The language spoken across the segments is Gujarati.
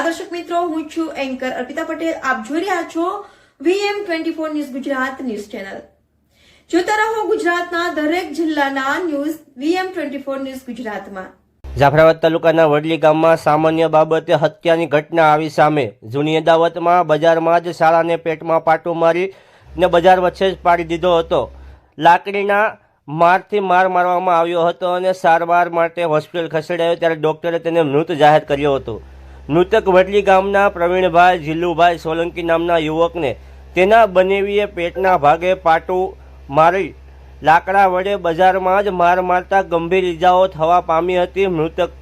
નમસ્કાર દર્શક મિત્રો, હું છું એન્કર અર્પિતા પટેલ. આપ જોઈ રહ્યા છો VM24 news Gujarat news channel. જોતા રહો ગુજરાતના દરેક જિલ્લાના ન્યૂઝ VM24 ન્યૂઝ ગુજરાતમાં. જાફરાબાદ તાલુકાના વડલી ગામમાં સામાન્ય બાબતે હત્યાની ઘટના આવી સામે. જૂની અદાવતમાં બજારમાં જ શાળાને પેટમાં પાટું મારી ને બજાર વચ્ચે જ પાડી દીધો હતો. લાકડીના મારથી માર મારવામાં આવ્યો હતો અને સારવાર માટે હોસ્પિટલ ખસેડાયો ત્યારે ડોક્ટરે તેને મૃત જાહેર કર્યો હતો. મૃતક વડલી ગામના પ્રવીણભાઈ જીલુભાઈ સોલંકી નામના યુવકને તેના બનેવીએ પેટના ભાગે પાટું મારી લાકડા વડે બજારમાં જ માર મારતા ગંભીર ઇજાઓ થવા પામી હતી. મૃતક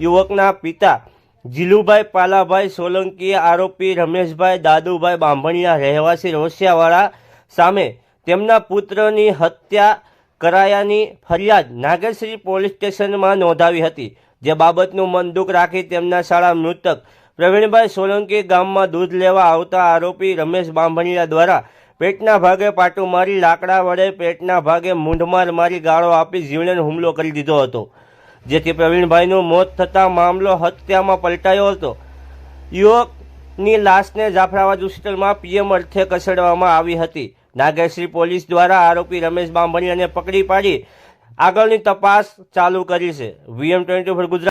યુવકના પિતા જીલુભાઈ પાલાભાઈ સોલંકીએ આરોપી રમેશભાઈ દાદુભાઈ બાંભણિયા રહેવાસી રોસિયાવાળા સામે તેમના પુત્રની હત્યા કરાયાની ફરિયાદ નાગેશ્રી પોલીસ સ્ટેશનમાં નોંધાવી હતી. જે બાબતનું મન દુઃખ રાખી તેમના શાળા મૃતક પ્રવીણભાઈ સોલંકી ગામમાં દૂધ લેવા આવતા આરોપી રમેશ બાંભણિયા દ્વારા પેટના ભાગે પાટું મારી લાકડા વડે પેટના ભાગે મૂંઢમાર મારી ગાળો આપી જીવલેણ હુમલો કરી દીધો હતો. જેથી પ્રવીણભાઈનું મોત થતાં મામલો હત્યામાં પલટાયો હતો. યુવકની લાશને જાફરાબાદ હોસ્પિટલમાં PM અર્થે ખસેડવામાં આવી હતી. નાગેશ્રી પોલીસ દ્વારા આરોપી રમેશ બાંભણિયાને પકડી પાડી આગળની તપાસ ચાલુ કરી છે. VM24 ગુજરાત.